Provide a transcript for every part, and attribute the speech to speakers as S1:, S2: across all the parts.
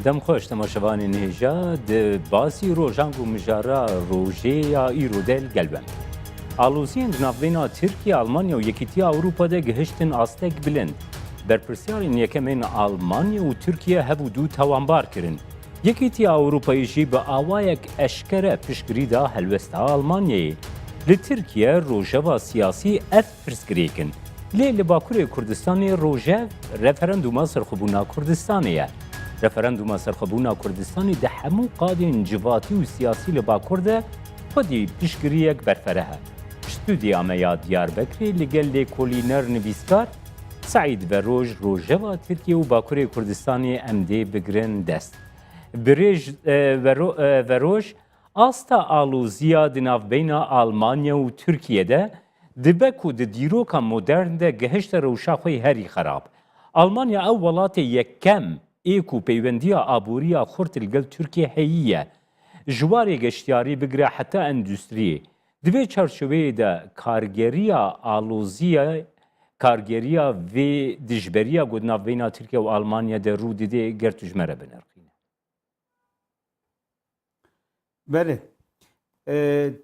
S1: دم خوش تماشاوان نهجا د باسی روژانگ و مجارا روژه یا ایرودل گلبن. آلوزین نافینا ترکیه، آلمانیا و یکیتی اروپا ده گهشتن آستک بلند. برپرسیارین یکمین آلمانیا و ترکیه هبو دو توانبار کرن. یکیتی اروپایی جی به آوایک اشکره پشگری دا هلوستا آلمانیایی. لترکیه روژه و سیاسی اف پرسکریکن. لی باکوری کردستانی روژه رفرندوما سرخبونا کردستانیه. رفرندوما سرخبونا کردستانی ده همو قادی انجواتی و سیاسی لباکور ده خودی پیشگیریک برفره. استودی آمیا دیاربکری لگل لی کولینر نویسکار سعید بروج روژه و ترکیه و باکوری کردستانی امده بگرن دست. بریج وروج آستا آلوزیا دناف بین آلمانیا و ترکیه ده دبکو د دیروکا مدرن ده گهشت روشاخوی هری خراب. آلمانیا او ولات یکم ایکو پیوندیا آبوریا خورت الگل ترکیه هییه. جواری گشتیاری بگره حتی اندوستری. دوی چارچوبه ده کارگریا آلوزیا کارگریا و دجبریا گودناف بین ترکیه و آلمانیا ده رو دیده گرتوجمره بنرخینه.
S2: بله.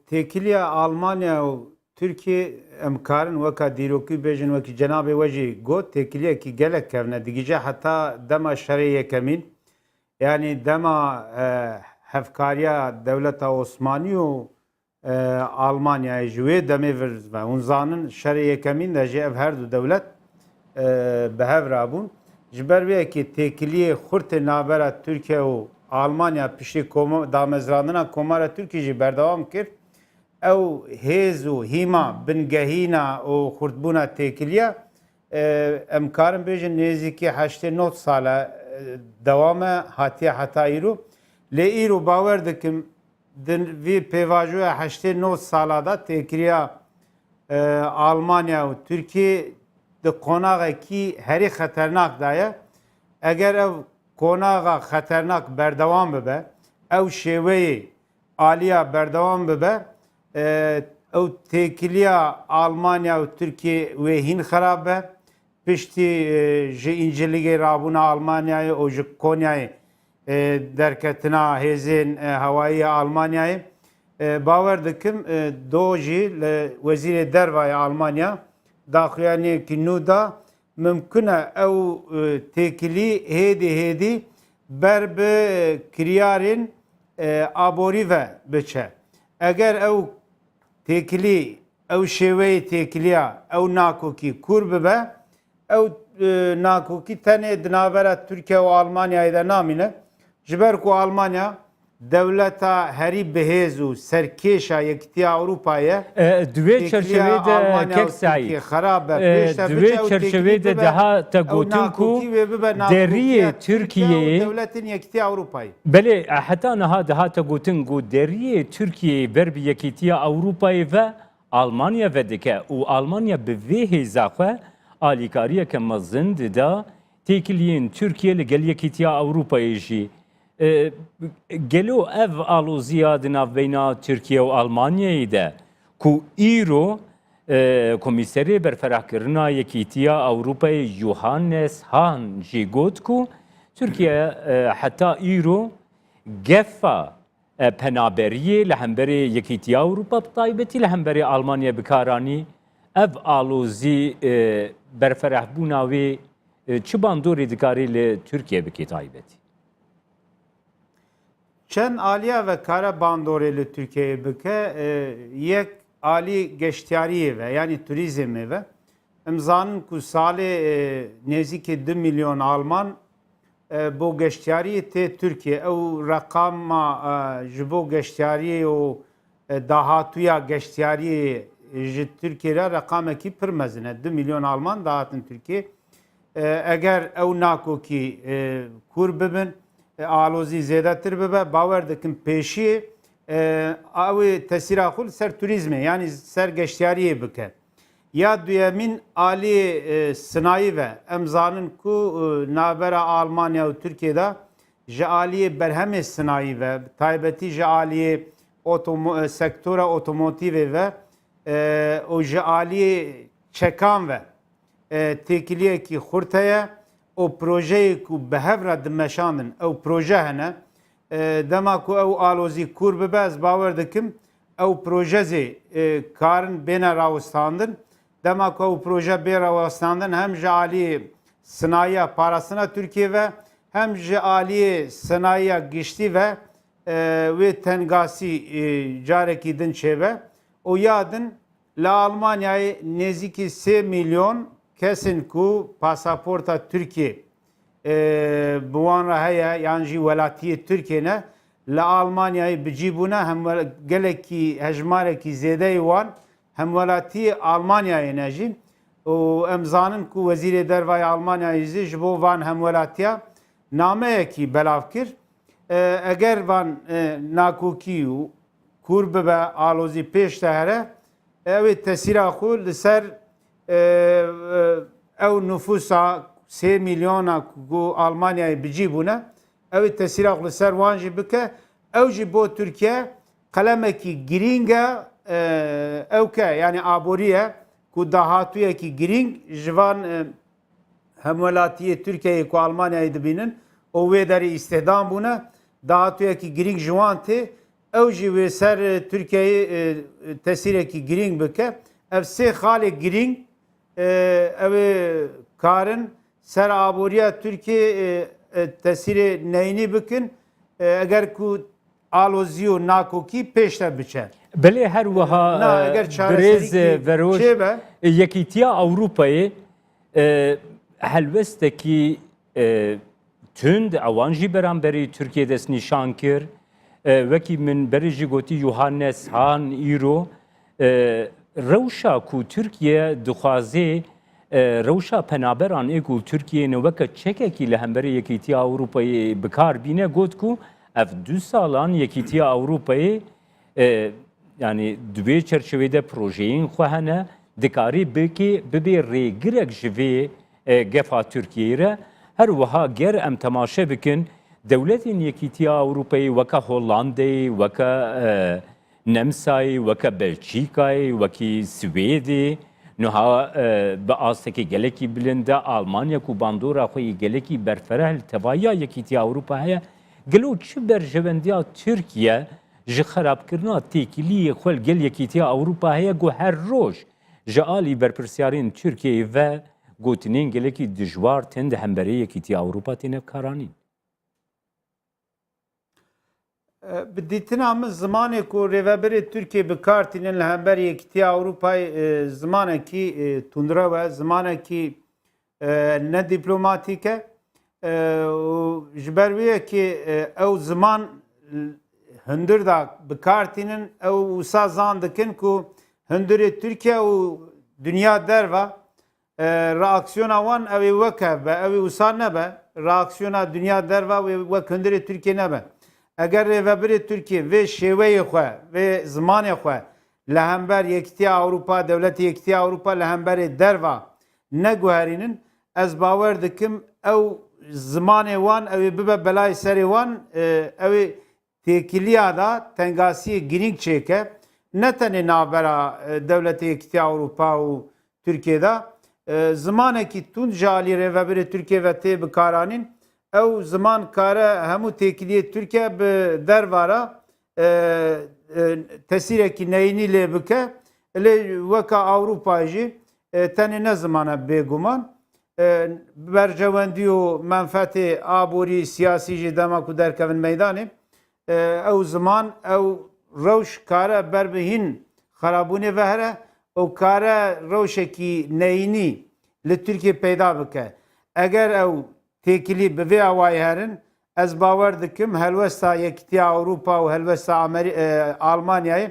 S2: تکیلیا آلمانیا و Türkiye emkarın vaka diroki bejin vaki cenab-ı veci got tekiliye ki gelek kevne digice hatta dema şereye kemin yani dema hevkariya devleta Osmaniyo Almanya'ya jüve demi verz ve unzanın şereye kemin de ev her du devlet behev rabun jiber ve ki tekiliye xurte nabera Türkiye o Almanya pişi damezranına komara Türkiye ji berdevam kir او هیزو هیما بنگهینا و خردبونا تکیلیا امکارم بیشن نزدیکی 89 ساله دوام هاتی حتی ایرو لی ایرو باور دکم دن وی پیواجو 89 ساله دا تکیلیا آلمانیا و ترکیه د قوناغه کی هری خطرناک دایه اگر او قوناغه خطرناک بردوام ببه او شیوه آلیا بردوام ببه او تکیلیا آلمانیا و ترکیه و هین خرابه پشتی جه اینجلیگی رابونا آلمانیای و جه کونیای درکتنا هزین هوایی آلمانیای باور دکم دو جی وزیر دروای آلمانیا داخلیانی که نو دا ممکنه او تکیلی هیدی بر به کریارین آبوری و بچه اگر او تکلی او شوی تکلیا او ناکوکی کور ببه او ناکوکی تنه دنابره ترکیه و آلمانیا ایده نامینه جبر کو آلمانیا devleta heri behezu serkeşa yektiya Avrupa'ya
S1: دوی چرچوی ده کسایی دوی چرچوی ده daha ta gotun ku deriye Türkiye
S2: devletin yektiya Avrupa'yı
S1: بله حتی نه daha ta gotun ku deriye Türkiye berbi yektiya Avrupa'yı ve Almanya ve dike o Almanya be ve zafe alikariye ke mazند da tekiliyin Türkiye ile gel yektiya Avrupa'yı ji گلو اف آلوزیا دناف بینا ترکیه و آلمانیایی ده کو ایرو کمیسری برفرح کرنا یکیتیا اروپای یوهانس هان جی گوت کو ترکیه حتی ایرو گفا پنابریه لهمبری یکیتیا اروپا بطایبتی لهمبری آلمانیا بکارانی اف آلوزی برفرح بوناوی چبان دوری دکاری لترکیه بکی طایبتی
S2: چند آلیا و کار باندورلی Türkiye'ye bike yek ali geçtiyariye ve yani turizmi ve imzanın kusali nezik 2 milyon Alman bu geçtiyariye te Türkiye o rakama bu geçtiyariye o dahatuya geçtiyariye Türkiye'ye rakam ki pirmezine 2 milyon Alman dahatın Türkiye eğer o nakoki kur bibin آلوزی زیاده تر ببه باور دکم پیشی اوی تسیرا خود سر توریزمه یعنی سر گشتیاریه بکه یا دویمین آلی سنایی و امزانن کو نابرا آلمانیا و ترکیه جالی برهم سنایی و تایبتی جالی سکتور اوتوموتیو و او جالی چکان و تکلیه کی خورتیه o projeyi ku be hevra dimeşandin ew proje hene dema ku ew alozî kur bibe ez bawer dikim ew projezê karin bêne rawestandin dema ku ew proje bê rawestandin hem ji aliyê sinayiya parastina Türkiye ve hem ji aliyê sinayiya giştî ve wê tengasî carekî din çêve o yadin li Almanyayê nêzîkî 3 milyon kesin ku pasaporta Türkiye bi wan re heye yan jî welatiyê Türkiye ne li Almanyayê bicîbûne hem gelekî hejmarekî zêdeyê wan hem welatiyê Almanyayê ne jî û em zanin ku Wezîrê Dervayê Almanyayê jî ji bo van hemwelatiya nameyekî belav kir eger van nakokî û kur bibe alozî pêş te here ew ê tesîra xwe li ser ew nüfusa 3 milyona ku Almanyayê bicîbûne ew ê tesîra xwe li ser wan jî bike ew jî bo Tirkiye qelemekî girîng e ew ke yani aboriye ku dahatûyekî girîng ji van hemwelatiyê Tirkiyeyê ku Almanyayê dibînin o wê derê îstihdam bûne dahatûyekî girîng ji wan tê ew jî wê ser Tirkiyeyê tesîrekî girîng bike ev sê xalê girîng ew ê karin ser aboriya Tirkiye tesîrê neyînî bikin eger ku alozî û nakokî pêş te biçe.
S1: Belê her wiha birêz veroj Yekîtiya Ewropayê helwestekî tund ewan jî beramberî Tirkiye dest nîşan kir wekî min berê jî gotî Yohannes Han îro rewşa ku Tirkiye dixwaze rewşa penaberan ê ku Tirkiyeyê weke çekekî li hemberî Yekîtiya Ewropayê bikar bîne got ku ev 2 salan Yekîtiya Ewropayê yani divê çerçevede projeyên xwe hene dikarî bibe rêgirek ji vê gefa Tirkiyeyê re her wiha ger em temaşe bikin dewletên Yekîtiya Ewropayê weke Hollandayê weke Nemsayê weke Belçîkayê wekî Swêdê niha bi astekî gelekî bilind de Almanya ku bandora xwe yê gelekî berfereh li tevahiya Yekîtiya Ewropa heye gelo çi berjevendiya Tirkiye ji xerabkirina têkiliyê xwe li gel Yekîtiya Ewropa heye got her roj ji alî berpirsyarên Tirkiyeyê ve gotinên gelekî dijwar tên di hemberî Yekîtiya Ewropa têne karanîn.
S2: Bi dîtina min zimanê ku rêveberê Tirkiye bikartînin li hember Yekîtiya Ewropayê zimanekî tundre ve zimanekî ne dîplomatîk e ji ber wê yekê ew ziman hundir da bikartînin ew wisa zan dikin ku hundirê Tirkiye û dünya derva reaksiyona wan ew ê weke be ew ê wisa nebe reaksiyona dünya derva wek hundirê Tirkiye nebe eger rêveberê Tirkiye vê şêweyê xwe vê zimanê xwe li hember Yekîtiya Ewropa Dewletê Yekîtiya Ewropa li hemberê derva neguherînin ez bawer dikim ew zimanê wan ew ê bibe belayê serê wan ew ê têkiliya da tengasiyê girîng çêke ne tenê navbera Dewletê Yekîtiya Ewropa û Tirkiyeyê zimanekî tund ji alî rêveberê Tirkiye ve tê bikaranîn ew ziman kare hemû têkiliyê Tirkiye bi dervara tesîrekî neyînî lê bike lê weka Ewropa jî tenê ne zimana bêguman bercewendî û menfetê aborî siyasî jî dema ku derkevin meydanê ew ziman ew rewş kare ber bi hîn xerabûnê ve here ew kare rewşekî neyînî li Tirkiye peyda bike eger ew têkilî bi vê awayî herin ez bawer dikim helwesta Yekîtiya Ewropa û helwesta Almanyayê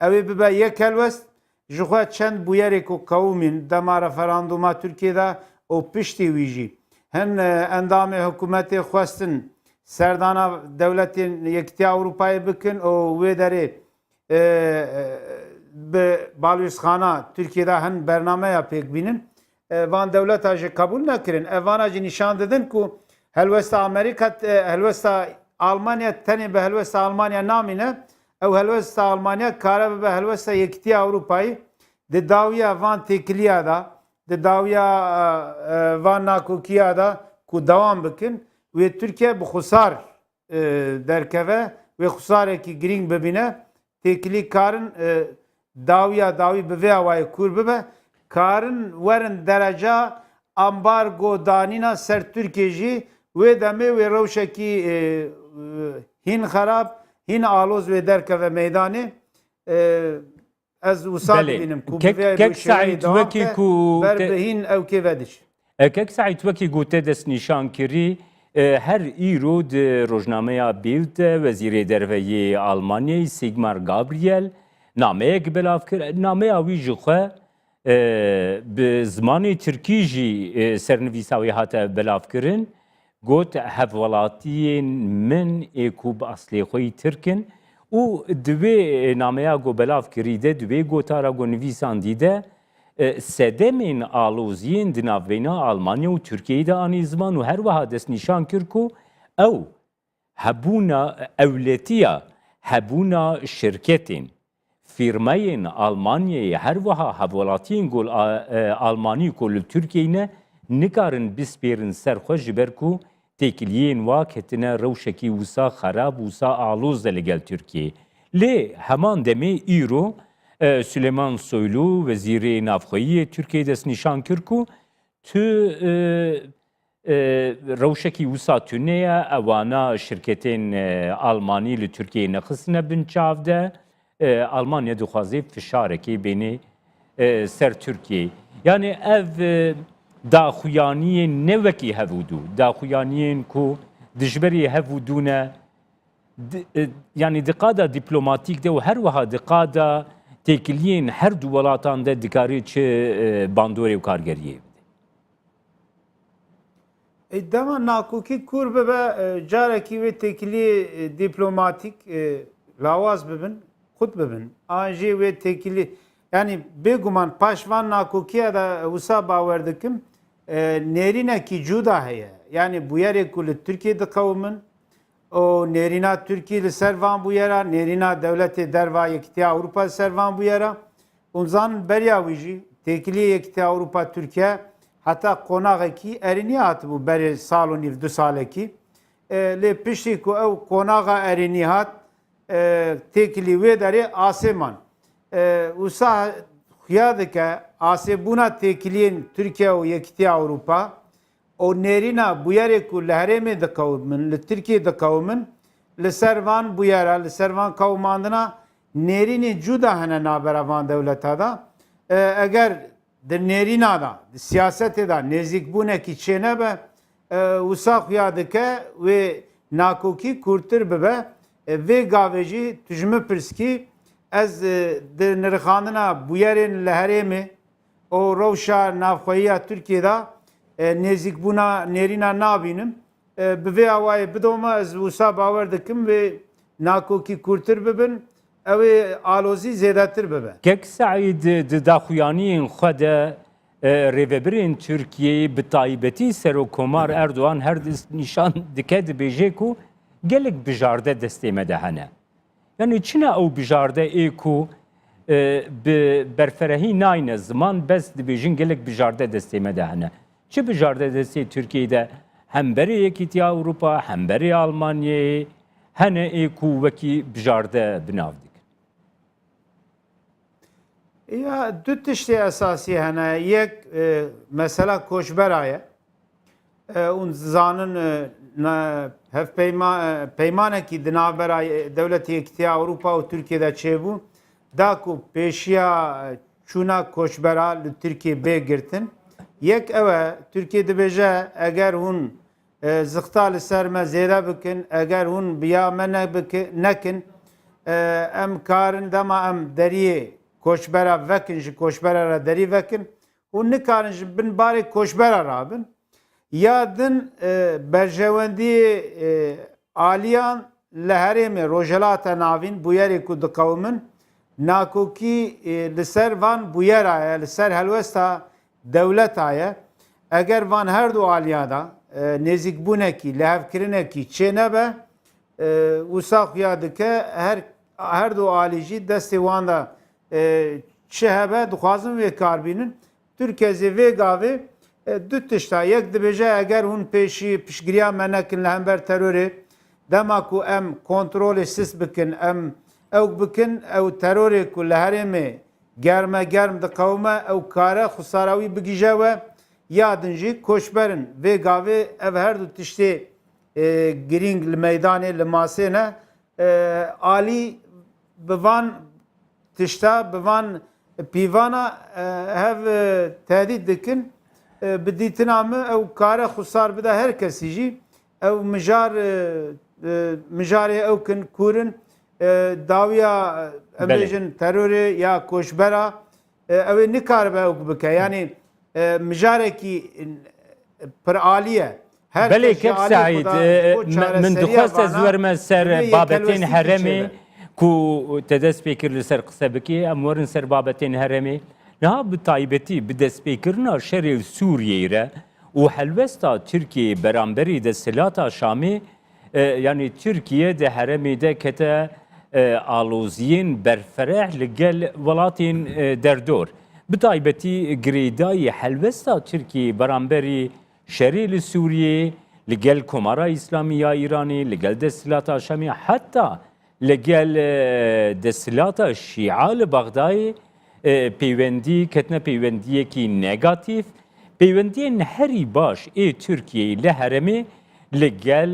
S2: ew ê bibe yek helwest ji xwe çend bûyerê ku qewmîn dema referanduma Tirkiyeyê û piştî wî jî hin endamê hikûmetê xwestin serdana Dewletên Yekîtiya Ewropayê bikin û wê derê bi balûzxana Tirkiyeyê hin bernameya pêkbînin van dewleta jî qebûl nekirin evana jî nîşan didin ku helwesta Amerîka helwesta Almanya tenê bi helwesta Almanya namîne ew helwesta Almanya kare bibe helwesta Yekîtiya Ewropayê di dawiya van têkiliya da di dawiya van nakokiya da ku devam bikin ve Türkiye bu xusar derkeve ve xusareki giring bibine tekili karın davi bive avay kur bibe karın verin derece ambargo danina ser Türkiye jî ve deme ve rewşekî hin xarab hin aloz ve derkeve meydanê ez wisa dibînim ku
S1: kek Saîd wekî ku
S2: berbihîn ew kê vediş.
S1: Kek Saîd wekî gote dest nîşan kirî her îro di rojnameya Bild Wezîrê Derveyê Almanyayê Sigmar Gabriel nameyek belav kir nameya wî ji xwe bi zimanê Tirkî jî sernivîsa wê hate belav kirin got hevwelatiyên min ê ku bi aslê xwe yî Tirkin û di wê nameya got belav kirî de di wê gotara got nivîsandî de sedemên aloziyên di navbeyna Almanya û Tirkiyeyê de anî ziman û her wiha dest nîşan kir ku ew hebûna ewletiya hebûna şirketên firmayên Almanyayê her wiha hevwelatiyên gol Almanî ku li Tirkiyeyê ne nikarin bispêrin ser xwe ji ber ku têkiliyên wa ketine rewşekî wisa xerab wisa aloz de li gel Tirkiyeyê. Lê heman demê îro Süleyman Soylu Wezîrê Navxweyiyê Tirkiyeyê dest nîşan kir ku tu rewşekî wisa tune ye ewana şirketên Almanî li Tirkiyeyê nexistine bin çav de Almanya dixwaze fişarekê bêne ser Tirkiyeyê. Yani ev daxuyaniyên ne wekî hevûdû, daxuyaniyên ku dijberî hevûdû ne yani di qada dîplomatîk de û her wiha di qada têkiliyên her du welatan de dikarî çi bandorê û kargeriyê bide.
S2: Dema nakokî kur bibe carekî wê têkilî dîplomatîk lawaz bibin, xut bibin. An jî wê têkilî yani bêguman paşvan nakokiya da wisa bawer dikim nêrînekî cuda heye. Yani bûyerê ku li Tirkiye diqewimin o nêrîna Tirkiye li ser van bûyera, nêrîna dewletê derva Yekîtiya Ewropa li ser van bûyera. Hûn zanin beriya wî jî têkiliyê Yekîtiya Ewropa Tirkiye heta qonaxekî erînî hatibû berê sal û nîv du salekî. Lê piştî ku ew qonaxa erînî hat têkilî wê derê asêman. Wisa xuya dike asêbûna têkiliyên Tirkiye û Yekîtiya Ewropa o nêrîna bûyerê ku li herêmê diqewimin, li Tirkiye diqewimin li ser van bûyera, li ser van qewimandina nêrînê cuda hene navbera van dewleta da. Eger di nêrîna da, di siyasetê da nêzîkbûnekî çê nebe wisa xuya dike wê nakokî kurtir bibe. Vê gavê jî tu ji min pirskî ez di nirxandina bûyerên li herêmê o rewşa navxweyiya Tirkiye da nêzîkbûna nêrîna nabînim. Bi vê awayê bidoma ez wisa bawer dikim wê nakokî kurtir bibin ew ê alozî zêdetir bibe.
S1: Kek Saîd di daxuyaniyên xwe de rêveberên Tirkiyeyê bi taybetî Serokkomar Erdogan her dest nîşan dike dibêje ku gelek bijarde destê me de hene. Yani çina ew bijarde ê ku bi berferehî nayne ziman bes dibêjin gelek bijarde destê me de hene. Çi bijarde destê Tirkiyeyê hem berê Yekîtiya Ewropa hem berê Almanyayê hene ê ku wekî bijarde binav dikin.
S2: Ya du tiştê esasî hene. Yek mesela koçbera ye. Hûn zanin peymanekî di navbera Dewletê Yekîtiya Ewropa û Tirkiyeyê de çêbû da ku pêşiya çûna koçbera li Tirkiye bê girtin. Yek ew e Tirkiye dibêje eger hûn zixta li ser me zêde bikin, eger hûn biya me nekin em karin dema em deriyê koçbera vekin ji koçbera re derî vekin hûn nikarin ji bin barê koçbera rabin. Ya din berjewendiyê aliyan li herêmê rojhelata navîn bûyerê ku diqewimin nakokî li ser van bûyera ye, li ser helwesta dewleta ye. Eger van her du aliya da nêzîkbûnekî, lehevkirinekî çê nebe wisa xuya dike her du alî jî destê wan da çi hebe dixwazin vê kar bînin. Tirkiyeyê vê gavê دو تشتا یک دبیجه اگر اون پیشگیریا منکن لهمبر تروری دما کو ام کنترل سیس بکن ام او بکن او تروری کو لهرمه گرم دقومه او کاره خساراوی بگیجه و یادنجی کوشبرن و گاوه او هر دو تشتی گرینگ لمیدانه لماسه عالی بوان تشتا بوان پیوانا هف تهدید دکن بدیتنا مı او kara خسار بده her kesici او mijarê ew kin kurin dawiya emêjin terorê ya koşbera ew ê nikaribe ew bike yani mijarekî pir aliye
S1: بله کب سعید من دخواست از ورم سر بابتین حرمی کو تدست پیکر لسر قصه بکی امورن سر بابتین حرمی نه به تایبتی به دست پیکرنا شر سوریه را و حلوستا ترکیه برانبری ده سلاتا شامی yani Türkiye de heremi de kete aloziyên berfereh li gel welatên derdor. Bi taybetî girêdayê helbesta Tirkiye beramberî şerê li Sûriyê, li gel Komara İslamî ya İranê, li gel destilata Şamî, heta li gel destilata Şia li Baxdayê peywendî ketine peywendiyekî negatif. Peywendiyên herî baş ê Tirkiyeyê li heremê li gel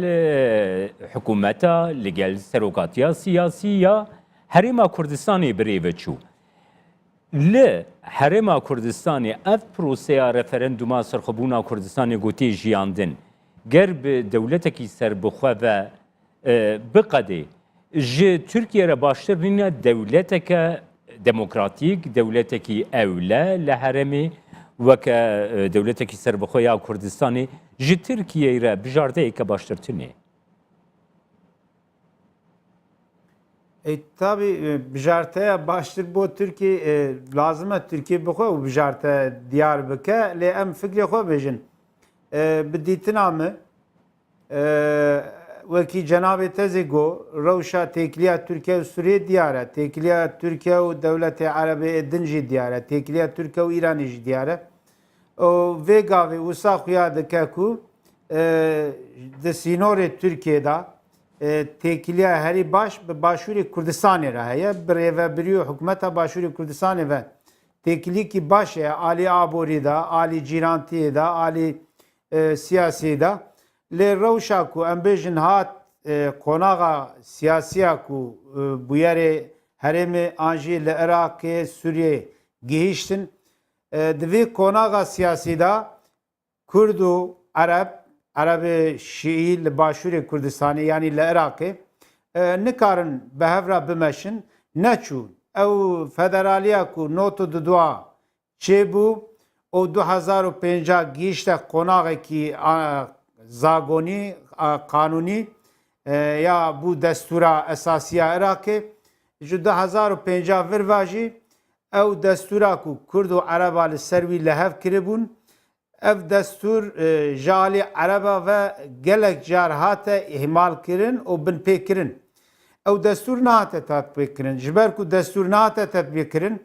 S1: hikûmeta, li gel serokatiya siyasî ya Herêma Kurdistanê birêve çû. Li Herêma Kurdistanê ev proseya referenduma serxwebûna Kurdistanê gotê jiyandin ger bi dewletekî serbixwe ve biqedê ji Tirkiye re baştir rîne dewleteke demokratîk, dewletekî ewle li herêmê weke dewletekî serbixwe ya Kurdistanê ji Tirkiyeyê re bijardeyeke baştirtir ne?
S2: Tabii bijartaya baştır bu Türkiye lazım Türkiye bixwe û bijarte diyar bike lê em fikrê xwe bêjin bi dîtina me wekî cenabê tezê got rewşa têkiliya Tirkiye û Sûriyê diyar e têkiliya Tirkiye û dewletê Erebê din jî diyar e têkiliya Tirkiye û İranê jî diyar e vê gavê wisa xuya dike ku di sînorê Tirkiyeyê têkiliya herî baş bi Başûrê Kurdistanê re heye bi rêveberiya hikûmeta Başûrê Kurdistanê ve têkiliyekî baş e alî aborî da, alî cîrantiyê da, alî siyasiyê da lê rewşa ku em bêjin hat qonaxa siyasiya ku bûyerê herêmê an jî li Iraqê, Sûriyê gihîştin di vê qonaxa siyasî da Kurd û Erebê Şîî li Başûrê Kurdistanê yanî li Iraqê nikarin bi hev re bimeşin neçûn ew federaliya ku notu didwa çêbû û 2005 gihîşte qonaxekî zagonî qanûnî ya bû destûra esasiya Iraqê ji 2005 vir jî ew destûra ku Kurd û Ereba li ser wî lihev kiribûn ev destûr ji alî Ereba ve gelek car hate ihmal kirin û binpêkirin. Ew destûr nehate tetbîkirin. Ji ber ku destûr nehate tetbîkirin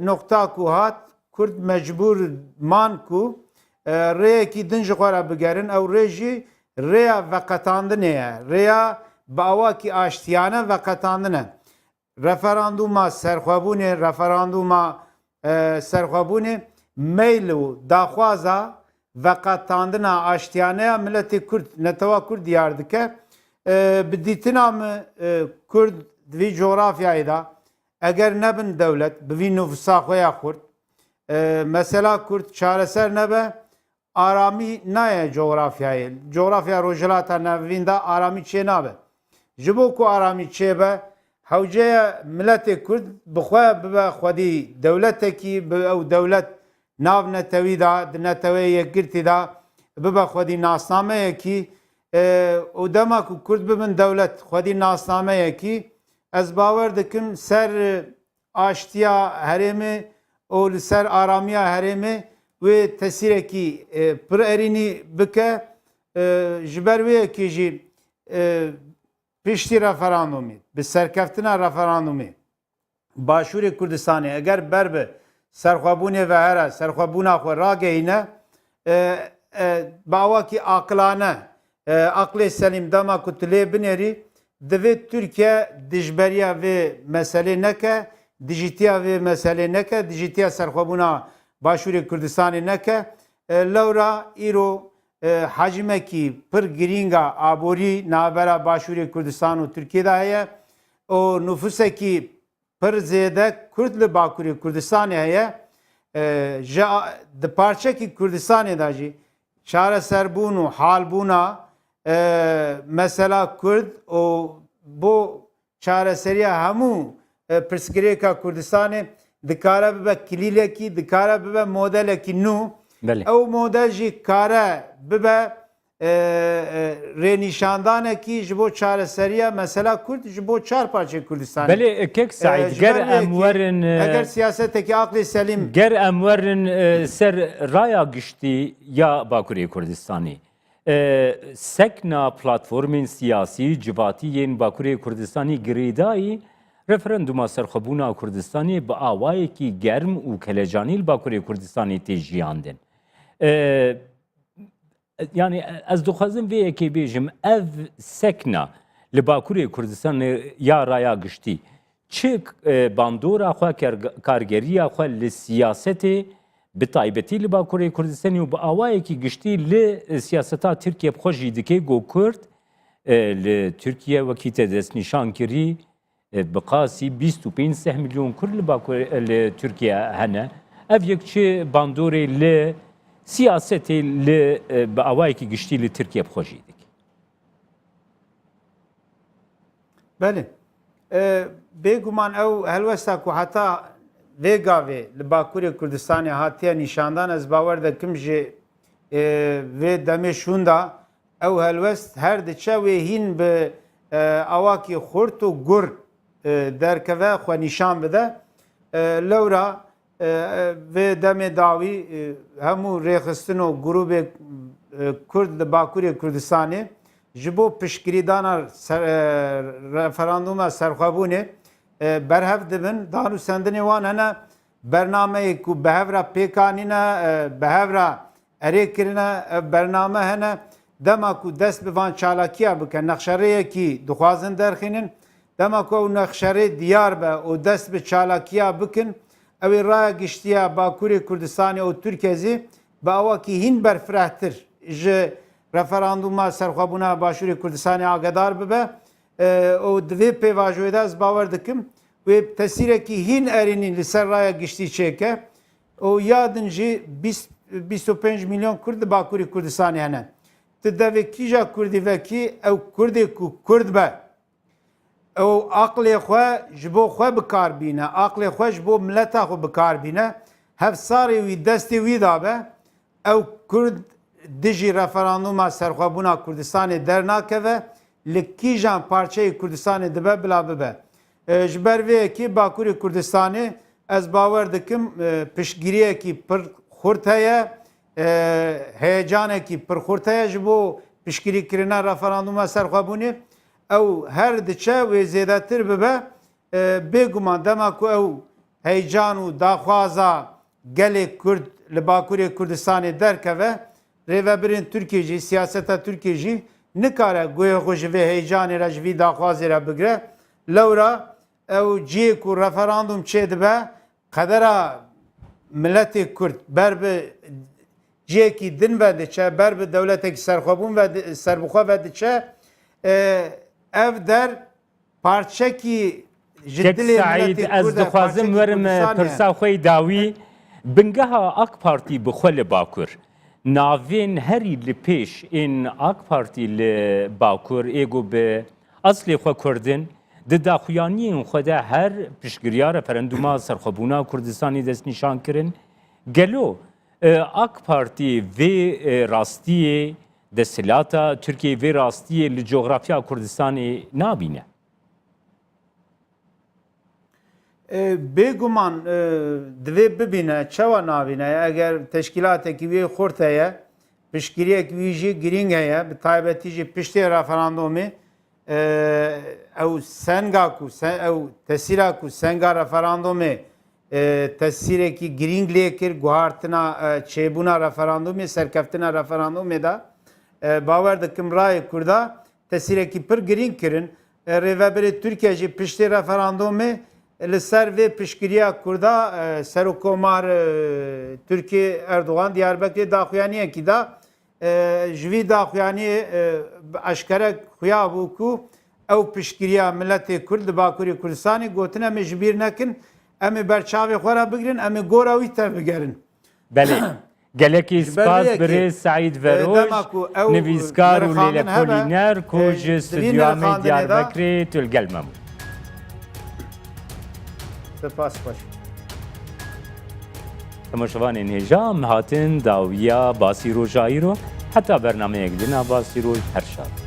S2: nokta ku hat Kurd mecbûr man ku rêyekî din ji xwe re bigerin ew rê jî rêya veqetandinê ye. Rêya bi awakî aştiyane veqetandin e. Referanduma serxwebûnê, referanduma serxwebûnê meyl û daxwaza veqetandina aştiyaneya miletê Kurd netewa Kurd diyar dike bi dîtina me Kurd di vî coğrafyayê da eger nebin dewlet bi vî nüfusa xwe ya Kurd mesela Kurd çareser nebe aramî naye coğrafyayê coğrafya rojhilata nevîn da aramî çê nabe ji bo ku aramî çêbe hewceya miletê Kurd bi xwe bibe xwedî dewletekî bi ew dewlet nav netewî da di netewê yekgirtî da bibe xwedî nasnameyekî û dema ku Kurd bibin dewlet xwedî nasnameyekî ez bawer dikim ser aştiya herêmê û li ser aramiya herêmê wê tesîrekî pir erînî bike ji ber wê yekê jî piştî referandumê bi serkeftina referandumê Başûrê Kurdistanê eger ber bi serxwebûnê ve here serxwebûna xwe ragihîne باوکی عقلانه عقل سلیم دما کتله بنری دوید ترکیه دجبریا و مسئله نکه دیجیتیا و مسئله نکه دیجیتیا سرخوابونا باشوری کردستان نکه لورا ایرو حجمه کی پر گرینگا آبوری نابرا باشوری کردستان و ترکیه ده هیا و نفوسه کی پر زیاده کرد لباکوری کردستان هیا د پارچه کی کردستان ده جی چاره سربون و حال بونا mesela Kurd o bu çareseriya hemû pirsgirêka Kurdistanê dikare bibe kilîlekî dikare bibe modelekî nû ew model jî kare bibe rênîşandanekî ji bo çareseriya mesela Kurd ji bo çar parçeyê Kurdistanê.
S1: Belê kek Saîd ger em werin
S2: eger siyasetekî aqlê selîm
S1: ger em werin ser raya giştî ya Bakurê Kurdistanê. Sekna platformên siyasî civatiyên Bakurê Kurdistanê girêdayî referenduma serxwebûna Kurdistanê bi awayekî germ û kelecanî li Bakurê Kurdistanê tê jiyandin. Yani ez dixwazim vê yekê bêjim ev sekna li Bakurê Kurdistanê ya raya giştî çi bandora xwe kargeriya xwe li siyasetê bi taybetî li Bakurê Kurdistanê û bi awayekî giştî li siyaseta Tirkiye bi xwe jî dike got Kurd li Tirkiye wekî te destnîşan kirî bi qasî 25 milyon Kurd li Tirkiye hene. Ev yek çi bandorê li siyasetê li bi awayekî giştî li Tirkiye bi xwe jî dike.
S2: Belê. Bêguman ew helwesta ku heta vê gavê li Bakurê Kurdistanê hatiye nîşandan ez bawer dikim ji vê demê şûn da ew helwest her diçe wê hîn bi awakî xurt û gur derkeve xwe nîşan bide. Lewra vê demê dawî hemû rêxistin û grûpê Kurd li Bakurê Kurdistanê ji bo piştgirîdana referanduma serxwebûnê berhev dibin danû sendinê wan hene bernameyek ku behevra pêkanîne behevra erê kirine bername hene dema ku dest bi van çalakiya bike nexşereyekî dixwazin derxînin dema ku ew nexşerê diyar be û dest bi çalakiya bikin ew ê raya giştiya Bakurê Kurdistanê û Tirkezî bi awakî hîn berfirehtir ji referanduma serxwebûna Başûrê Kurdistanê agedar bibe û di vê pêvajoyê de ez bawer dikim wê tesîrekî hîn erînî li ser raya giştî çêke û yadin jî 25 milyon Kurd li Bakurê Kurdistanê hene. Ti devê kîja Kurdî vekî ew Kurdê ku Kurd be ew aqlê xwe ji bo xwe bikarbîne aqlê xwe ji bo mileta xwe bikarbîne hevsarê wî destê wî dabe ew Kurd dijî referanduma serxwebûna Kurdistanê dernakeve li kîjan parçeyê Kurdistanê dibe bila bibe. Ji ber vê yekê Bakurê Kurdistanê ez bawer dikim piştgiriyekî pir xurt heye heyecanekî pir xurt heye ji bo piştgirîkirina referanduma serxwebûnê ew her diçe wê zêdetir bibe bêguman dema ku ew heyecan û daxwaza gelê Kurd li Bakurê Kurdistanê derkeve rêvebirên Tirkiye jî siyaseta Tirkiye jî nikare guhê xwe ji vê heyecanê re ji vî daxwazê re bigire lewra ew ciyê ku referandum çê dibe qedera milletê Kurd ber bi ciyekî din ve diçe ber bi dewletekî serxwebûn ve serbixwe ve diçe ev der parçekî ji dilê milletê
S1: ez dixwazim werim pirsa xwe dawî bingeha AK Partî bi xwe li Bakur navên herî li pêş ên AK Partî li Bakur êgo bi eslê xwe Kurdin di daxuyaniyên xwe de her piştgiriya referenduma serxwebûna Kurdistanê destnîşan kirin gelo AK Partî vê rastiyê desthilata Tirkiye vê rastiyê li coğrafya Kurdistanê nabîne.
S2: Bêguman divê bibîne çawa nabîne eger teşkîlatekî wê xurt heye piştgiriyek wî jî girîng heye bi taybetî jî piştê referandumê ew senga ku ew tesîra ku senga referandumê tesireki giring lê kir guhartina çêbûna referandumê serkeftina referandumê de bawer dikim rayê Kurda tesireki pir giring kirin rêveberê Tirkiye jî piştî referandumê li ser vê piştgiriya Kurda Serokkomar Tirkiye Erdoğan Diyarbekirê daxuyaniyekî da ji vî daxuyaniyê eşkere xuya bû ku ew piştgiriya milletê Kurd li Bakurê Kurdistanê gotin em ê ji bîr nekin em ê berçavê xwe re bigirin em ê gora wî tevbigerin.
S1: Belê. Gelekî spas
S2: beliyekî,
S1: birê Saîd
S2: dema ku
S1: Veroj,
S2: ew
S1: nivîskar û
S2: nirxandin
S1: lêlepolîner ku
S2: hebe,
S1: ji
S2: divî
S1: stûdyamê
S2: nirxandinê de-
S1: Diyarbekirê tu li gel me bû.
S2: Spas baş.
S1: Temaşevanên hêja em hatin dawiya basî roja îro heta bernameyek dina basî roj her şat.